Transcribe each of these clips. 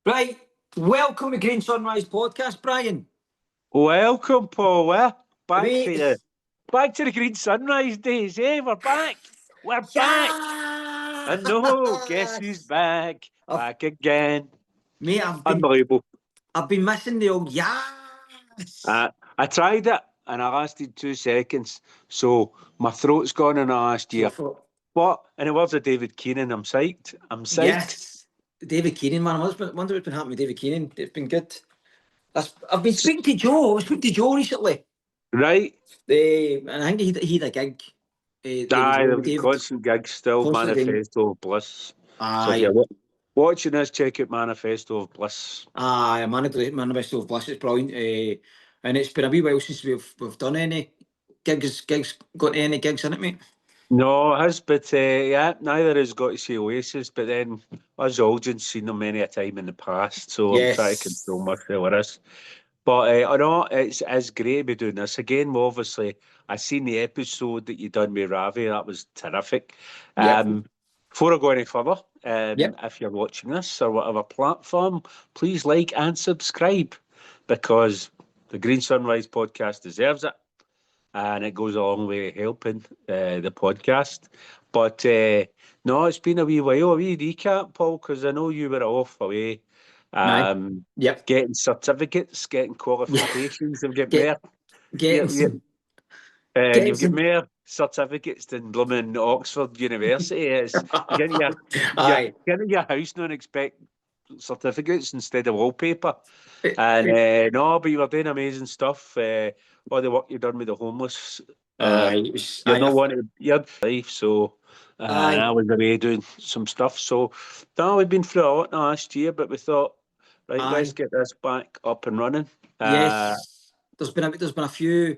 Right, welcome to Green Sunrise Podcast, Brian. Welcome, Paul. We're back Mate, to the Green Sunrise days, eh? We're back. We're back. I know. Guess who's back? Back again. Mate, Unbelievable. I've been missing the old yes. I tried it and I lasted 2 seconds. So my throat's gone in the last year. But in the words of David Keenan, I'm psyched. I'm psyched. Yes, David Keenan, man. I wonder what's been happening with David Keenan. It's been good. I've been speaking to Joe. I was speaking to Joe recently. Right. And I think he had a gig. They've constant gigs still. Constant Manifesto of Bliss. Aye. So if you're watching this, check out Manifesto of Bliss. Aye, Manifesto of Bliss is brilliant. And it's been a wee while since we've done any gigs. Got any gigs in it, mate? No, it has, but yeah, neither has got to see Oasis, but then us Aldrin's seen them many a time in the past, so Yes. I'm trying to control myself with this. But I know it's great to be doing this again. Well, obviously, I seen the episode that you done with Ravi. That was terrific. Yep. Before I go any further, Yep. if you're watching this or whatever platform, please like and subscribe because the Green Sunrise podcast deserves it. And it goes a long way helping the podcast. But no, it's been a wee while. A wee recap, Paul, because I know you were off away. Yep. Getting certificates, getting qualifications. You've got more. You've got more certificates than blooming Oxford University. It's getting your house and expect certificates instead of wallpaper. And no, but you were doing amazing stuff. All the work you've done with the homeless. You're not one of your life, so I was away doing some stuff. So no, we've been through a lot last year, but we thought, right, let's get this back up and running. Yes, there's been a few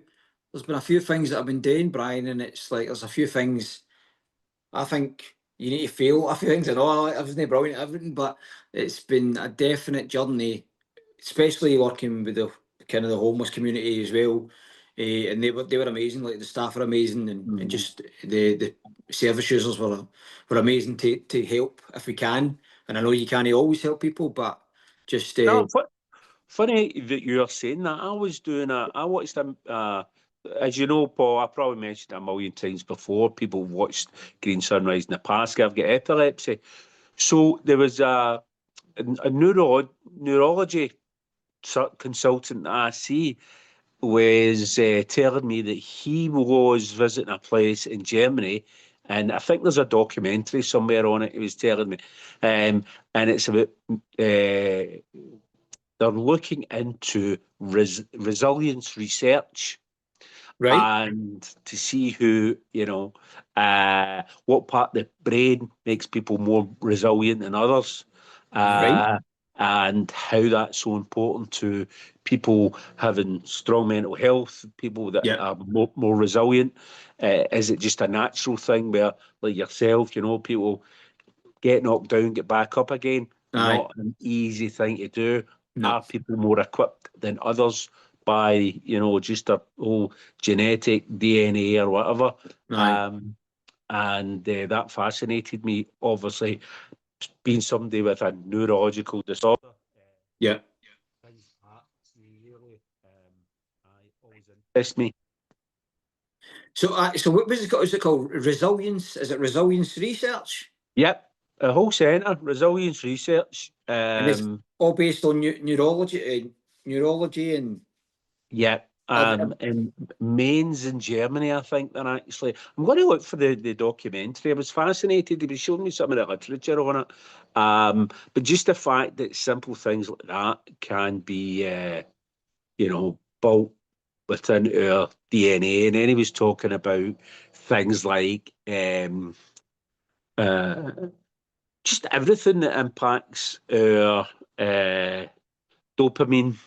things that I've been doing, Brian, and it's like there's a few things I think you need to feel. A few things I know everything brilliant, everything, but it's been a definite journey, especially working with the kind of the homeless community as well. And they were amazing. Like the staff are amazing, and just the service users were amazing to help if we can. And I know you can't always help people, but just funny that you're saying that. I was doing I watched them. As you know, Paul, I probably mentioned it a million times before. People watched Green Sunrise in the past. I've got epilepsy, so there was a neurology consultant that I see was telling me that he was visiting a place in Germany, and I think there's a documentary somewhere on it. He was telling me, and it's about they're looking into resilience research, right. and to see who what part of the brain makes people more resilient than others. Right. And how that's so important to people having strong mental health, people that are more resilient. Is it just a natural thing where, like yourself, people get knocked down, get back up again? Not an easy thing to do. No. Are people more equipped than others by, just a whole genetic DNA or whatever? And that fascinated me, obviously, being somebody with a neurological disorder. Yeah. Always interests me. So what was it called? Is it called resilience? Is it resilience research? Yep, a whole centre, resilience research. And it's all based on neurology and. Yeah. In Mainz in Germany, I think they're actually. I'm going to look for the documentary. I was fascinated. He was showing me some of the literature on it. But just the fact that simple things like that can be, built within our DNA. And then he was talking about things like just everything that impacts our dopamine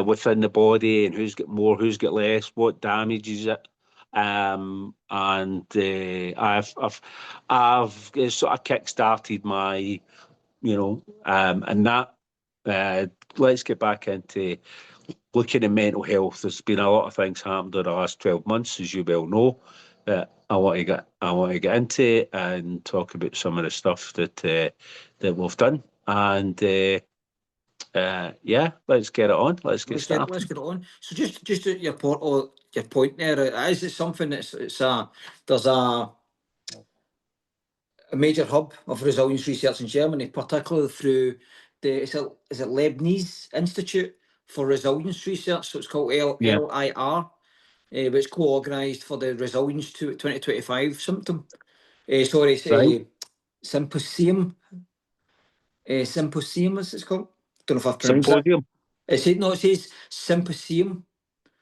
within the body, and who's got more, who's got less, what damages it. And I've sort of kick-started my, and that. Let's get back into looking at mental health. There's been a lot of things happened in the last 12 months, as you well know, that I want to get into and talk about some of the stuff that we've done. And yeah, let's get it on. Let's get started. Let's get it on. So just at your point there, is it something there's a major hub of resilience research in Germany, particularly through is it Leibniz Institute for Resilience Research, so it's called LIR, but it's co-organised for the Resilience 2025 Symposium. Symposium, as it's called. Don't know if I've pronounced Symposium. It says Symposium.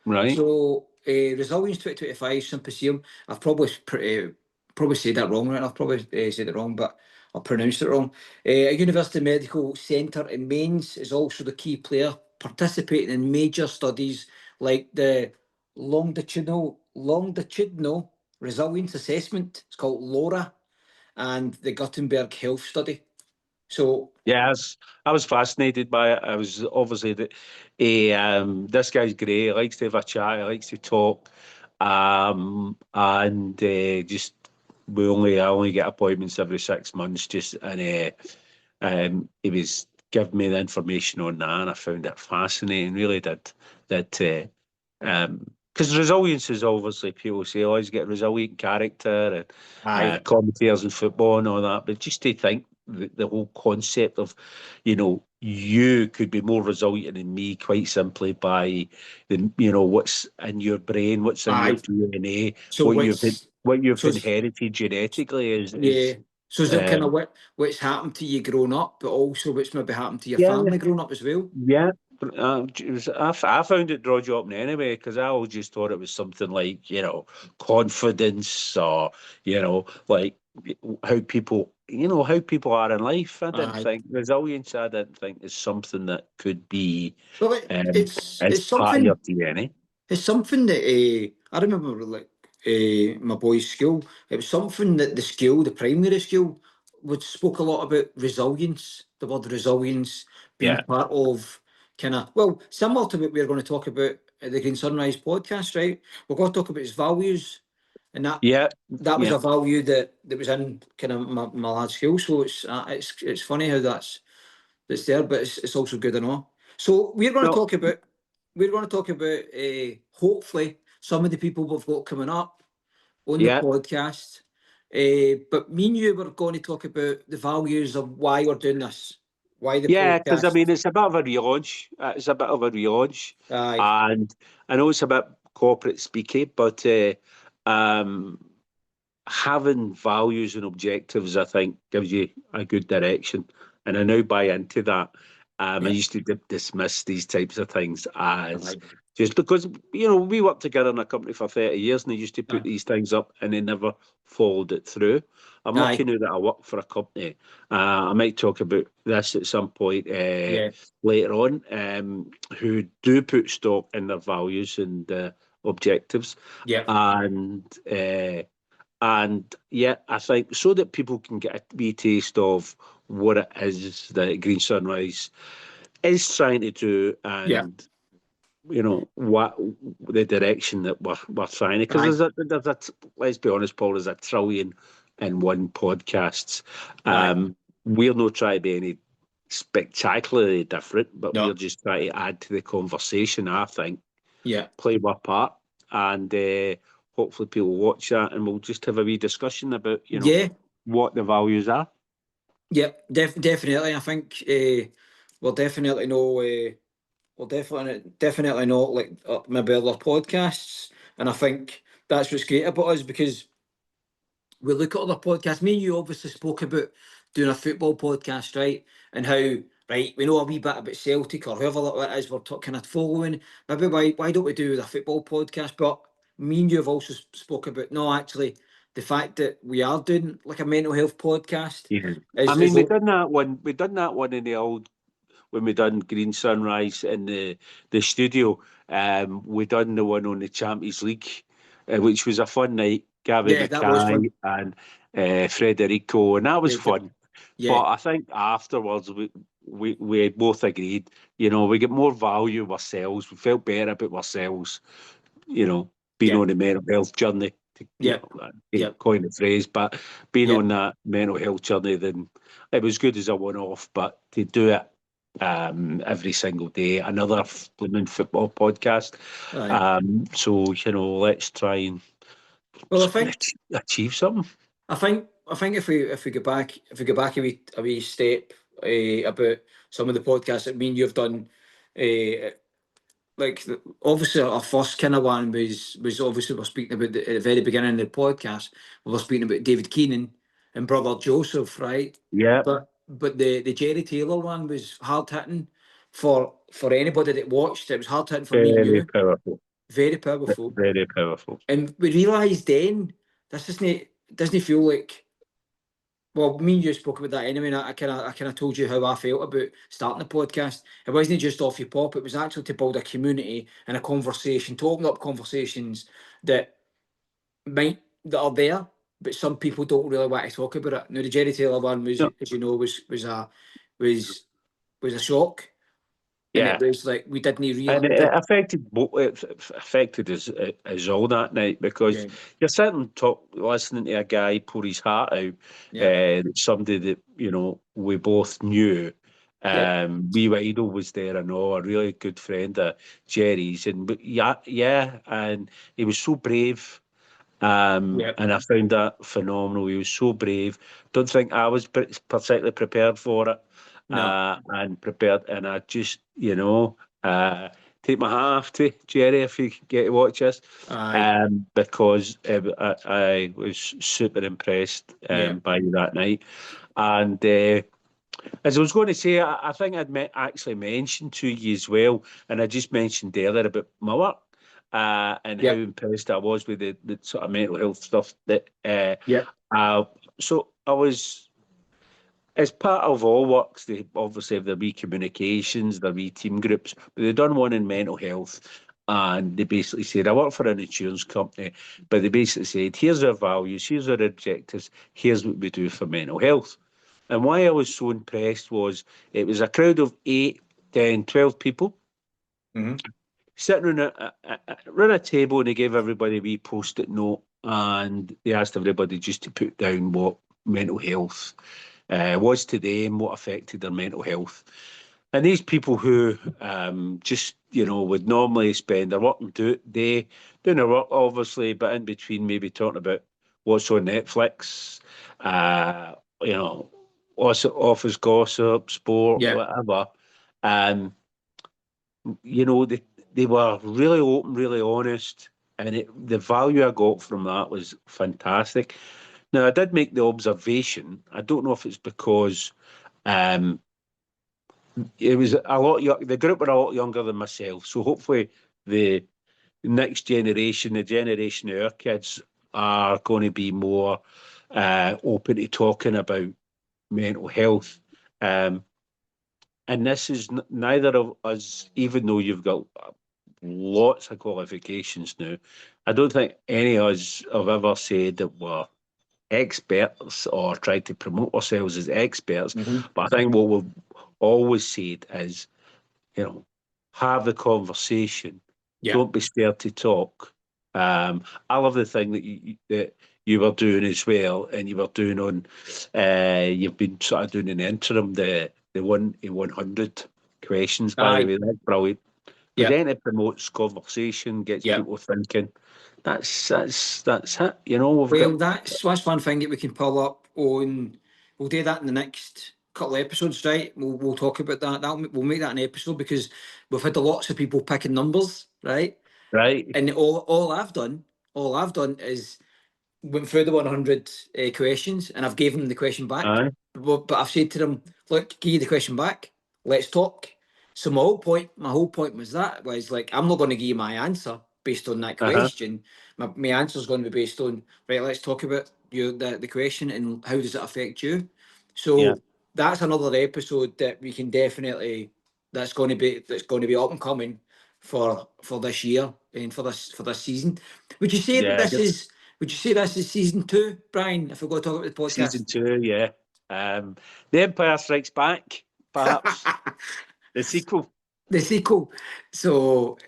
Right. So Resilience 2025 Symposium. I've probably said that wrong, right? I've probably said it wrong, but I pronounced it wrong. A University Medical Centre in Mainz is also the key player, participating in major studies like the longitudinal resilience assessment. It's called LoRa, and the Gutenberg Health Study. So yes, I was fascinated by it. I was obviously this guy's great. He likes to have a chat. He likes to talk, and just I only get appointments every 6 months. He was giving me the information on that, and I found it fascinating. Really did because resilience is obviously, people say, oh, he's got resilient character and commentators in football and all that, but just to think the whole concept of, you could be more resilient than me quite simply by what's in your brain, what's in your DNA, so what you've inherited genetically is. So is it kind of what's happened to you growing up, but also what's maybe happened to your family growing up as well? Yeah. I found it draws you up anyway, because I always just thought it was something like, confidence, or, like how people are in life. I didn't think resilience, I didn't think is something that could be it's part of something, your DNA. It's something that I remember, like my boys' school. It was something that the primary school, spoke a lot about resilience. The word resilience being part of similar to what we're going to talk about at the Green Sunrise podcast, right? We're going to talk about its values, and that was a value that was in kind of my lad's school. So it's funny how that's there, but it's also good enough. So we're going to talk about. Hopefully some of the people we've got coming up on the podcast. But me and you were going to talk about the values of why we're doing this. Why the podcast. Because it's a bit of a relaunch. And I know it's a bit corporate speaking, but having values and objectives, I think, gives you a good direction. And I now buy into that. I used to dismiss these types of things as just because, we worked together in a company for 30 years, and they used to put these things up and they never followed it through. I'm lucky now that I work for a company. I might talk about this at some point later on, who do put stock in their values and objectives. And I think so that people can get a wee taste of what it is that Green Sunrise is trying to do, and what the direction that we're trying to. Because let's be honest, Paul, there's 1 trillion and 1 podcasts. We're not trying to be any spectacularly different, but we're just trying to add to the conversation. I think, play our part, and hopefully people watch that, and we'll just have a wee discussion about what the values are. Definitely. I think we'll definitely know. We'll definitely know, like maybe other podcasts, and I think that's what's great about us, because we look at other podcasts. Me and you obviously spoke about doing a football podcast, right? And how, we know a wee bit about Celtic or whoever that is we're kind of following. Maybe why don't we do a football podcast? But me and you have also spoke about, no, actually, the fact that we are doing like a mental health podcast. We done that one. We done that one in the old, when we done Green Sunrise in the studio. We done the one on the Champions League, which was a fun night. Gavin Mackay and Federico, and that was fun. But I think afterwards we both agreed, we get more value of ourselves. We felt better about ourselves, being on the mental health journey. Coin the phrase, but being on that mental health journey, then it was good as a one-off. But to do it every single day, another blooming football podcast. So let's try and achieve something. I think if we go back a wee step about some of the podcasts that me and you've done, like obviously our first kind of one was obviously we're speaking about at the very beginning of the podcast. We were speaking about David Keenan and brother Joseph, right? Yeah. But the Jerry Taylor one was hard hitting for anybody that watched. It was hard hitting for me and you. Very powerful. Very powerful. Very powerful. And we realised then this doesn't feel like. Well, me and you spoke about that anyway. And I kind of told you how I felt about starting the podcast. It wasn't just off your pop. It was actually to build a community and a conversation, to open up conversations that are there, but some people don't really want to talk about it. Now, the Jerry Taylor one was, as you know, was a shock. Yeah, and it was like we didn't really. And it affected us all that night, because you're sitting listening to a guy pour his heart out. Somebody that we both knew. Wee Idol was there, and all, a really good friend of Jerry's, and and he was so brave. And I found that phenomenal. He was so brave. Don't think I was particularly prepared for it. And prepared, and I just, take my hat off to Jerry if you get to watch this, because I was super impressed by you that night. And as I was going to say, I think I'd actually mentioned to you as well, and I just mentioned earlier about my work. And how impressed I was with the sort of mental health stuff that so I was, as part of all works, they obviously have their wee communications, their wee team groups, but they've done one in mental health, and they basically said, I work for an insurance company, but they basically said, here's our values, here's our objectives, here's what we do for mental health. And why I was so impressed was it was a crowd of 8, 10, 12 people sitting around a table, and they gave everybody a wee post-it note, and they asked everybody just to put down what mental health was to them, what affected their mental health. And these people who just, would normally spend their working day doing their work, obviously, but in between maybe talking about what's on Netflix, office gossip, sport, whatever. They were really open, really honest, and the value I got from that was fantastic. Now, I did make the observation, I don't know if it's because it was a lot the group were a lot younger than myself, so hopefully the next generation, the generation of our kids, are going to be more open to talking about mental health. And this is neither of us, even though you've got lots of qualifications now, I don't think any of us have ever said that we're experts or tried to promote ourselves as experts. But I think what we've always said is, have the conversation. Don't be scared to talk. I love the thing that you were doing as well, and you were doing on, you've been sort of doing an interim, the 100 questions, by the way. That's brilliant. Because then it promotes conversation, gets people thinking. That's it. That's one thing that we can pull up on. We'll do that in the next couple of episodes, right? We'll talk about that. We'll make that an episode, because we've had lots of people picking numbers, right? Right. And all I've done is went through the 100 questions, and I've given them the question back. But I've said to them, look, give you the question back. Let's talk. So my whole point was like, I'm not going to give you my answer based on that question. My answer is going to be based on, right, let's talk about the question and how does it affect you. So that's another episode that we can definitely, that's going to be up and coming for this year and for this season. Would you say this is season 2, Brian, if we're going to talk about the podcast? Season 2, yeah. The Empire Strikes Back, perhaps. The sequel. The sequel. So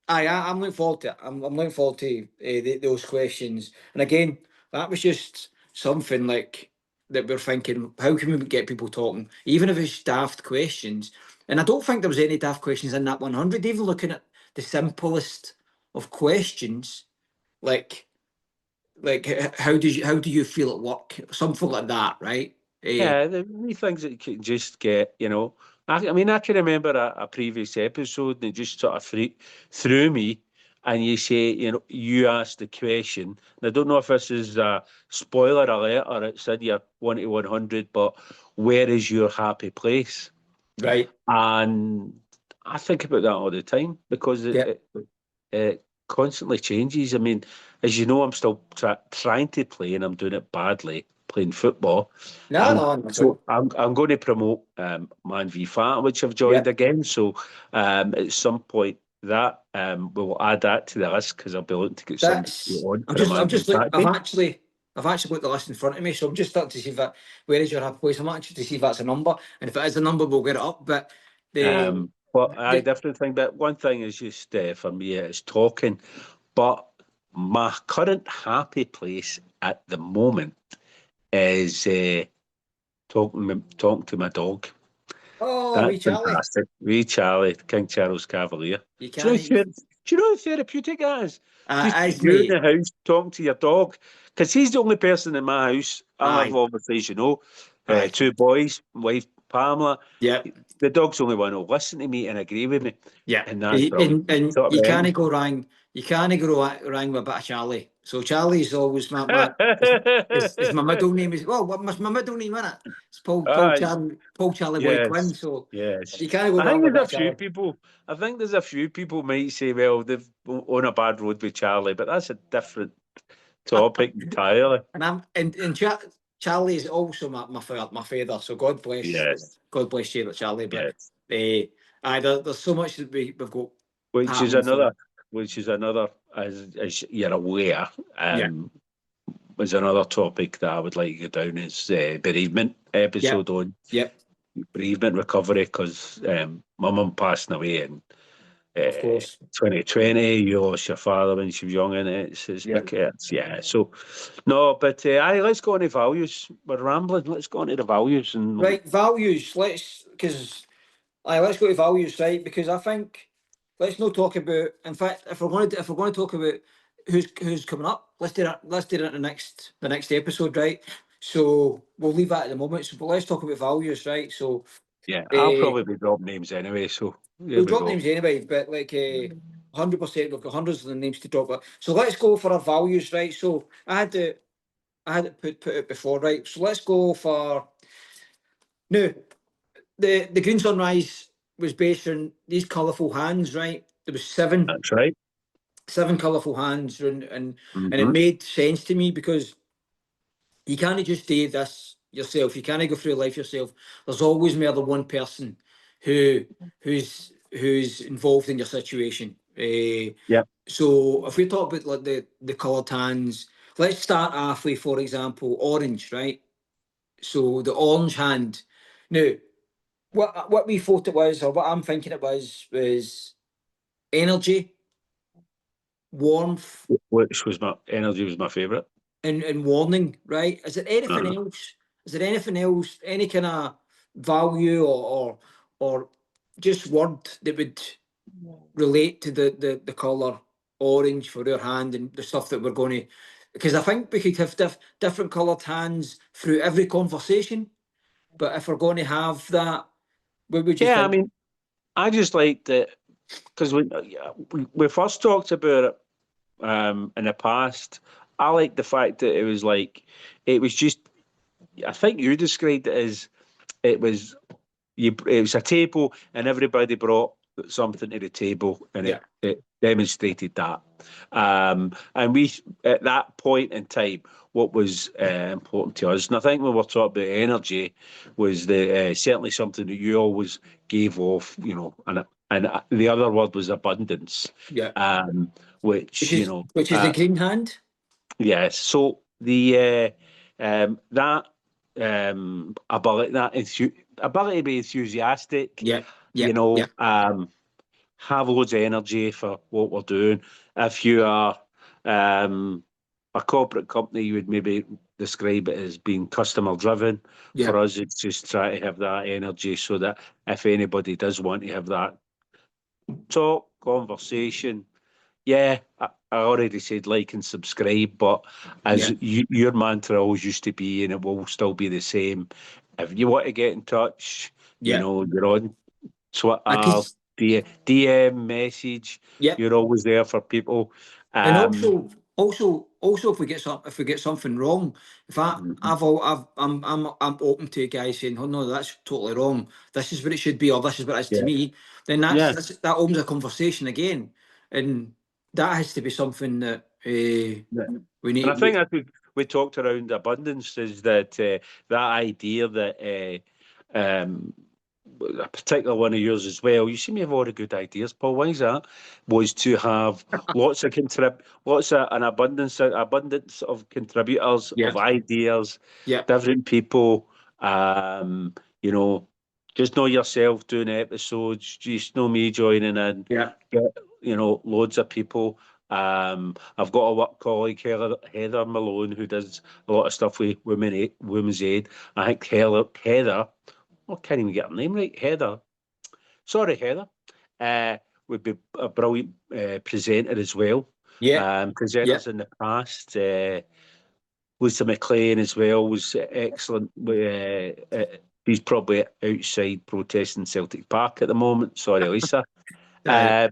I'm looking forward to it. I'm looking forward to those questions. And again, that was just something like that we're thinking, how can we get people talking, even if it's daft questions? And I don't think there was any daft questions in that 100. Even looking at the simplest of questions, like how do you feel at work? Something like that, right? Yeah, the wee things that you can just get, you know. I mean, I can remember a previous episode that just sort of threw me, and you say, you know, you asked the question. And I don't know if this is a spoiler alert or it's in your 1 to 100, but where is your happy place? Right. And I think about that all the time because it constantly changes. I mean, as you know, I'm still trying to play, and I'm doing it badly, playing football. So I'm going to promote Man v Fat, which I've joined again. So at some point that we'll add that to the list because I'll be looking to get something on. I've actually got the list in front of me, so I'm just starting to see if where is your happy place. I'm actually to see if that's a number, and if it is a number, we'll get it up. But I definitely think that one thing is just for me, it's talking. But my current happy place at the moment is talking to my dog. Oh, wee Charlie. Fantastic. Wee Charlie, King Charles Cavalier. Do you know how therapeutic that is? Just you in the house talking to your dog. Because he's the only person in my house. I have, obviously, as you know, 2 boys, wife Pamela. Yeah. The dog's the only one who'll listen to me and agree with me. Yeah. And that's brilliant. And you can't go wrong. You can't go wrong with a bit of Charlie. So Charlie's always my my middle name is what's my middle name, isn't it? It's Paul Charlie Boy Quinn. So you can't go wrong with a Charlie. I think there's a few people might say, well, they've on a bad road with Charlie, but that's a different topic entirely. And Charlie is also my father. So God bless. Yes. God bless you, Charlie. But there's so much that we've got. Which is another, as you're aware, was another topic that I would like to go down is bereavement episode on bereavement recovery, because my mum passed away in 2020. You lost your father when she was young, and it's so no, but let's go on to values. We're rambling. Let's go on to the values values. Let's go to values, right? Because I think let's not talk about. In fact, if we're going to talk about who's coming up, let's do that. Let's do that in the next episode, right? So we'll leave that at the moment. So, but let's talk about values, right? So I'll probably be dropping names anyway. So we'll drop names anyway, but 100%, we've got hundreds of the names to drop. So let's go for our values, right? So I had it put it before, right? So let's go for now. The Green Sunrise was based on these colourful hands, right? There was 7. That's right. 7 colourful hands, and it made sense to me because you can't just do this yourself. You can't go through life yourself. There's always more than one person who's involved in your situation. So if we talk about like the coloured hands, let's start off with, for example, orange, right? So the orange hand. Now, what we thought it was, or what I'm thinking it was energy, warmth. Which was my favourite. And warning, right? Is there anything else? Is there anything else? Any kind of value or just word that would relate to the colour orange for our hand and the stuff that we're going to? Because I think we could have different coloured hands through every conversation, but if we're going to have that, what would you think? I mean, I just like that because we first talked about it in the past. I like the fact that it was just. I think you described it as it was a table and everybody brought something to the table and it demonstrated that. And we at that point in time, what was important to us, and I think when we're talking about energy, was certainly something that you always gave off, you know, and the other word was abundance. Which is the green hand. Yes. So the that ability to be enthusiastic. Have loads of energy for what we're doing. If you are a corporate company, you would maybe describe it as being customer driven. Yeah. For us, it's just try to have that energy so that if anybody does want to have that talk, conversation, yeah, I already said like and subscribe, but as your mantra always used to be, and it will still be the same, if you want to get in touch, you know, you're on Twitter, DM, message, you're always there for people. And also, if we get something wrong, if I'm open to guys saying, "Oh no, that's totally wrong. This is what it should be, or this is what it is to me." Then that opens a conversation again, and that has to be something that we need. And I think that we talked around abundance is that that idea that a particular one of yours as well. You seem to have a lot of good ideas, Paul. Why is that? Was to have lots of an abundance of contributors, of ideas, different people. You know, just know yourself doing episodes. Just know me joining in. Yeah. Get, you know, loads of people. I've got a work colleague, Heather Malone, who does a lot of stuff with Women's Aid. I think Heather, I can't even get her name right. Heather. Sorry, Heather. Would be a brilliant presenter as well. Yeah. Presenters in the past. Lisa McLean as well was excellent. He's probably outside protesting Celtic Park at the moment. Sorry, Lisa. So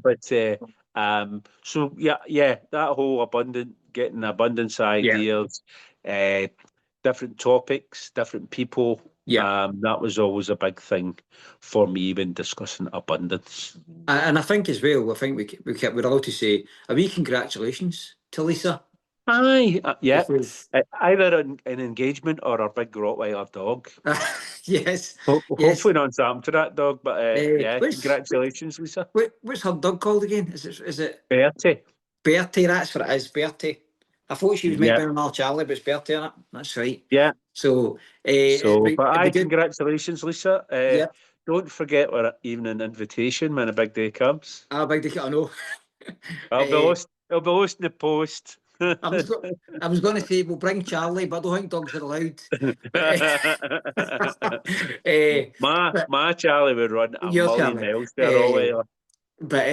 yeah, that whole getting abundance ideas, different topics, different people. That was always a big thing for me when discussing abundance. And I think as well, we're allowed to say a wee congratulations to Lisa. Aye, either an engagement or a big Rottweiler dog. Yes. Hopefully not Sam to that dog, but congratulations, Lisa. What's her dog called again? Is it Bertie? Bertie, that's what it is, Bertie. I thought she was meant to be another Charlie, but it's Bertie in it. That's right. Yeah. So, congratulations, Lisa. Don't forget our evening invitation when a big day comes. A big day, I know. I'll be lost in the post. I was going to say we'll bring Charlie, but I don't think dogs are allowed. My Charlie would run a million miles there. But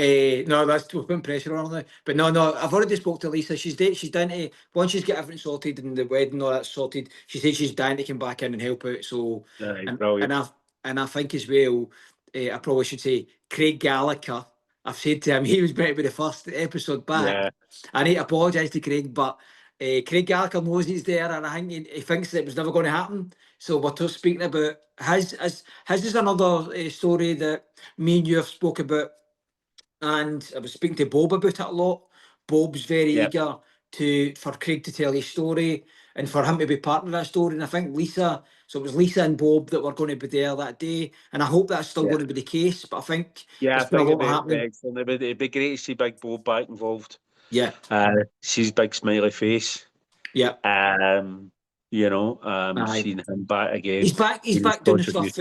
no, that's to put pressure on her. But no, I've already spoke to Lisa. She's down to, once she's got everything sorted and the wedding all that sorted, she said she's down to come back in and help out. So and I think as well, I probably should say Craig Gallagher. I've said to him he was meant to be the first episode back. I need to apologise to Craig, but Craig Gallagher knows he's there, and I think he thinks it was never going to happen. So we're just speaking about his is another story that me and you have spoke about, and I was speaking to Bob about it a lot. Bob's very eager for Craig to tell his story and for him to be part of that story. And I think Lisa, so it was Lisa and Bob that were going to be there that day, and I hope that's still going to be the case. But I think I think it'd be great to see Big Bob back involved. Yeah, see his big smiley face. Yeah, seeing him back again. He's back doing the stuff.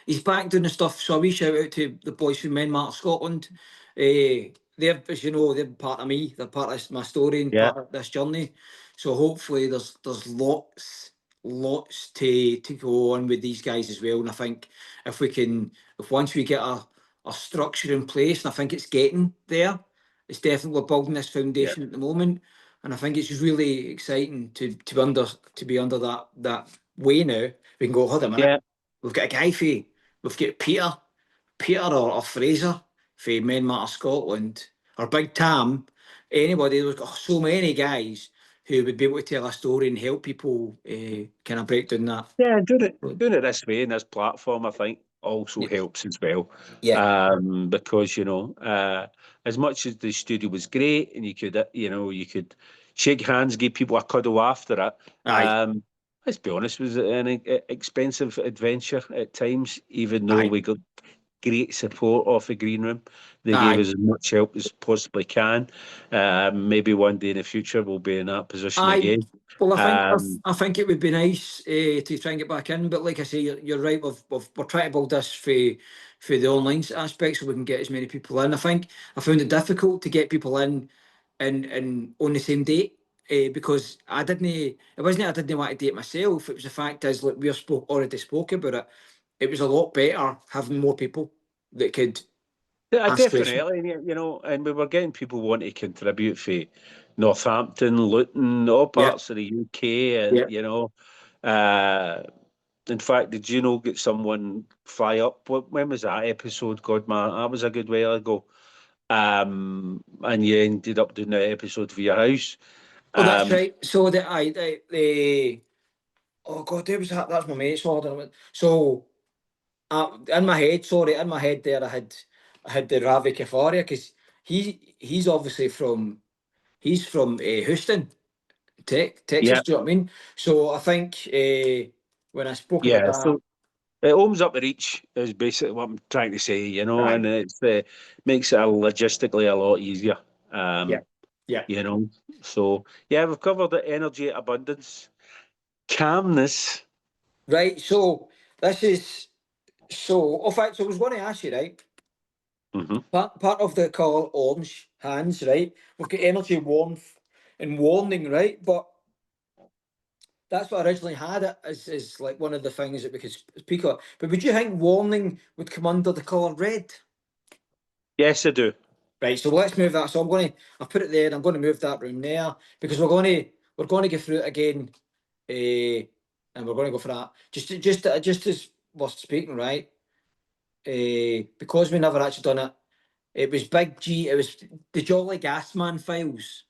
He's back doing the stuff. So a wee shout out to the boys from Menmark Scotland. They're, as you know, they're part of me. They're part of my story and part of this journey. So hopefully there's lots to go on with these guys as well. And I think if once we get a structure in place, and I think it's getting there, it's definitely building this foundation at the moment. And I think it's really exciting to be under that way now. We can go, hold a minute. We've got a guy we've got Peter or Fraser for Menmark Scotland, or Big Tam, anybody. We've got so many guys who would be able to tell a story and help people kind of break down that. Yeah, doing it this way in this platform, I think, also helps as well. Yeah. Because, as much as the studio was great and you could shake hands, give people a cuddle after it. Let's be honest, it was an expensive adventure at times, even though we got great support off the green room. They gave us as much help as possibly can. Maybe one day in the future we'll be in that position again. Well, I think it would be nice to try and get back in. But like I say, you're right. We're trying to build this for the online aspect so we can get as many people in. I think I found it difficult to get people in on the same date. because it wasn't I didn't want to date myself. It was the fact is, look, we've already spoke about it. It was a lot better having more people that could. Definitely, and we were getting people wanting to contribute for Northampton, Luton, all parts of the UK, and in fact, did you get someone fly up? When was that episode? God, man, that was a good while ago. And you ended up doing the episode for your house. Oh, that's right. So oh God, there was that's my mate's order. So in my head there, I had the Ravi Kafaria, because he's obviously from Houston, Texas. Do you know what I mean? So I think when I spoke about that, so it opens up the reach is basically what I'm trying to say, and it's makes it logistically a lot easier. So we've covered the energy, abundance, calmness. Right. So this is in fact, so I was going to ask you, right? Mm-hmm. Part of the call, orange hands, right? We've got energy, warmth, and warning, right? But that's what I originally had it as like one of the things that we could speak of. But would you think warning would come under the colour red? Yes, I do. Right, so let's move that. So I've put it there, and I'm going to move that room there, because we're going to go through it again, and we're going to go for that. Just as we're speaking, right? Because we never actually done it. It was Big G. It was the Jolly Gasman files.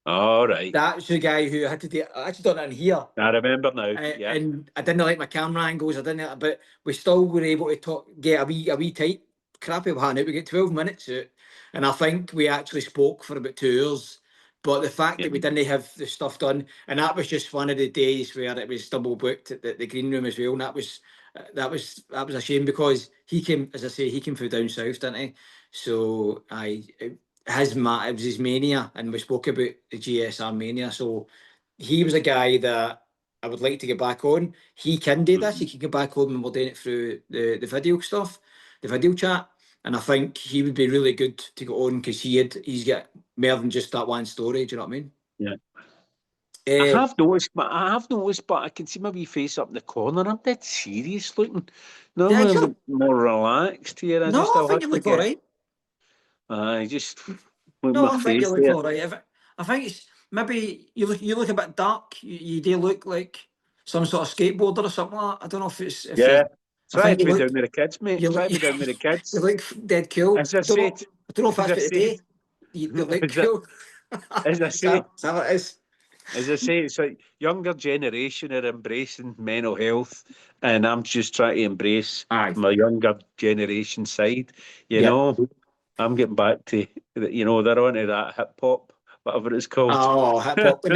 All right. That's the guy who had to do. I actually done it in here. I remember now. And I didn't like my camera angles. I didn't, but we still were able to get a wee tight crappy one out. We get 12 minutes out, and I think we actually spoke for about 2 hours. But the fact that we didn't have the stuff done, and that was just one of the days where it was double booked at the green room as well, and that was a shame, because he came, as I say, he came from down south, didn't he? So it was his mania, and we spoke about the GSR mania. So he was a guy that I would like to get back on. He can do this. He can get back on when we're doing it through the video stuff, the video chat. And I think he would be really good to go on, because he's got more than just that one story. Do you know what I mean? Yeah. I have noticed, but I can see my wee face up in the corner. I'm dead serious looking. No, I'm a bit more relaxed here. I think you look all right. I just I think you look all right. I think it's maybe you look a bit dark. You do look like some sort of skateboarder or something like that. I don't know if it's Try to be down with the kids, mate. Try to be down with the kids. You look dead cool. As I said, I don't know if that's for today. You look cool. As I say, is that what it is? As I say, it's like younger generation are embracing mental health, and I'm just trying to embrace my younger generation side. You know, I'm getting back to they're onto that hip hop, whatever it's called. Oh, hip hop,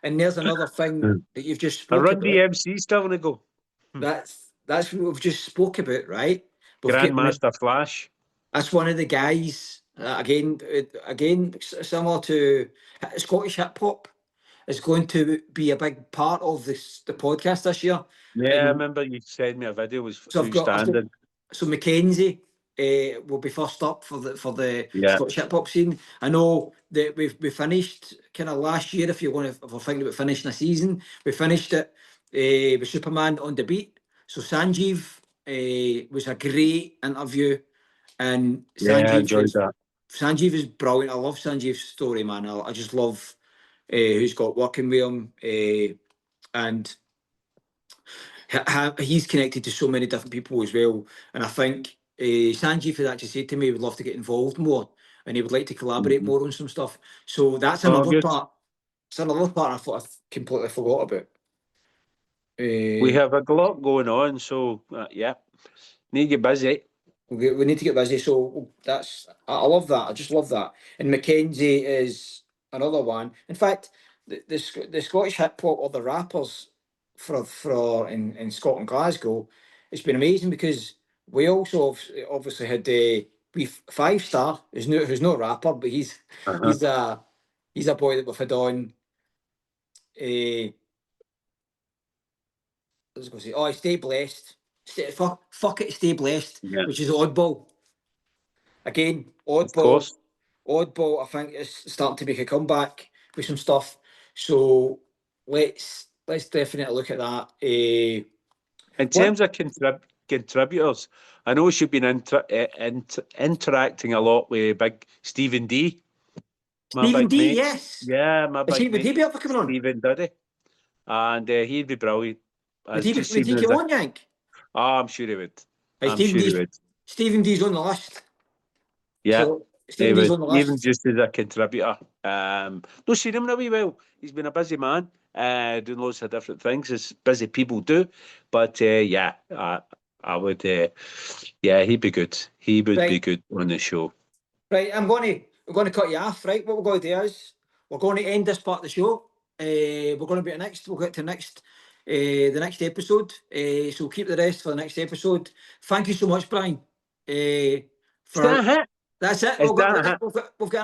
and there's another thing that you've just spoken about. Run DMC still going to go. That's what we've just spoke about, right? Grandmaster Flash. That's one of the guys. Again, similar to Scottish hip hop, is going to be a big part of the podcast this year. Yeah, I remember you sent me a video. Was standing. So Mackenzie will be first up for the Scottish hip hop scene. I know that we finished kind of last year. If we're thinking about finishing a season, we finished it with Superman on the Beat. So Sanjeev was a great interview, and I enjoyed that. Sanjeev is brilliant. I love Sanjeev's story, man. I just love who's got working with him, and he's connected to so many different people as well. And I think Sanjeev has actually said to me he would love to get involved more, and he would like to collaborate more on some stuff. So that's another part. It's another part I thought I completely forgot about. We have a lot going on, so need to get busy. We need to get busy. So I love that. I just love that. And Mackenzie is another one. In fact, the Scottish hip hop, or the rappers for in Scotland, Glasgow, it's been amazing, because we also obviously had Five Star, who's no rapper, but he's a boy that we've had on. I was going to say, Stay Blessed. Fuck it, Stay Blessed, which is Oddball. Again, Oddball. I think is starting to make a comeback with some stuff. So let's definitely look at that. In terms of contributors, I know she's been interacting a lot with big Stephen D. Stephen D, yes. Yeah, my big would he be up for coming on? Stephen Duddy. And he'd be brilliant. Would he come on, Yank? Oh, I'm sure he would. He would. Stephen D's on the list. Yeah. So Stephen D's on the list. Even just as a contributor. No, seen him really well. He's been a busy man, doing lots of different things, as busy people do. But I would, he'd be good. He would be good on the show. Right, we're going to cut you off, right? What we're going to do is we're going to end this part of the show. We're going to be we'll get to the next episode. So keep the rest for the next episode. Thank you so much, Brian. That's it. We've got a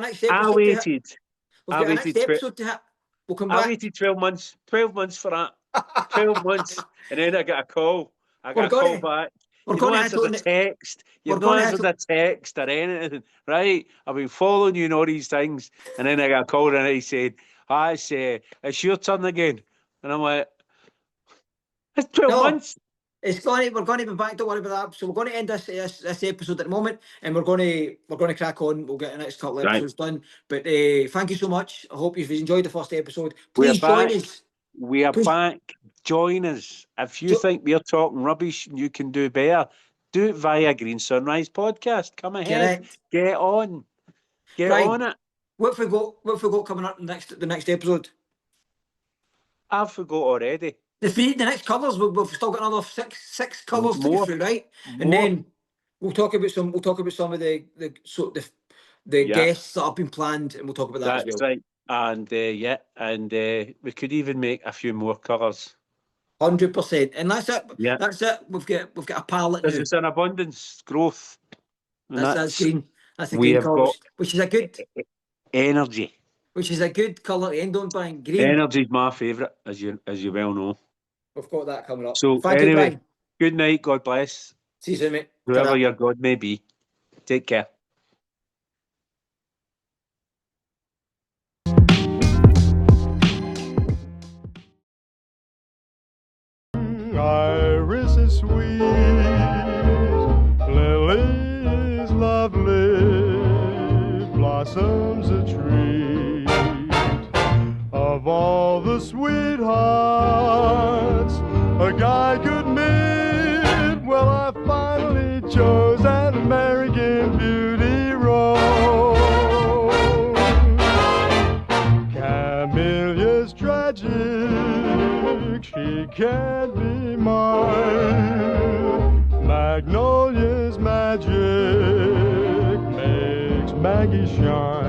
next episode. I waited. We've got a next episode to hit. We'll come back. I waited 12 months. 12 months for that. 12 months. And then I got a call. I got a call back. You've not answered the text. You've not answered the text or anything. Right? I've been following you and all these things. And then I got a call and he said, it's your turn again. And I'm like, it's 12 months. We're going to be back. Don't worry about that. So we're going to end this episode at the moment, and we're going to crack on. We'll get the next couple of episodes done. But thank you so much. I hope you've enjoyed the first episode. Please join us. We are back. Join us. If you think we're talking rubbish and you can do better, do it via Green Sunrise Podcast. Come ahead. Correct. Get on. Get on it. What have we got coming up the next episode? I forgot already. The next colours, we've still got another six colours to go through, right? And then we'll talk about some of the guests that have been planned, and we'll talk about that as well. Right. And we could even make a few more colours. 100%. And that's it. Yeah. That's it. We've got a palette. This is an abundance growth. That's green. That's the green colours, which is a good energy. Which is a good colour to end on, Brian. Green. Energy's my favourite, as you well know. We've got that coming up. So Thank you, Brian. Good night. God bless. See you soon, mate. Whoever your God may be. Take care. Iris is sweet, lily is lovely, blossoms a treat. Of all the sweethearts a guy could meet, well, I finally chose an American Beauty rose. Camelia's tragic, she can't be mine. Magnolia's magic makes Maggie shine.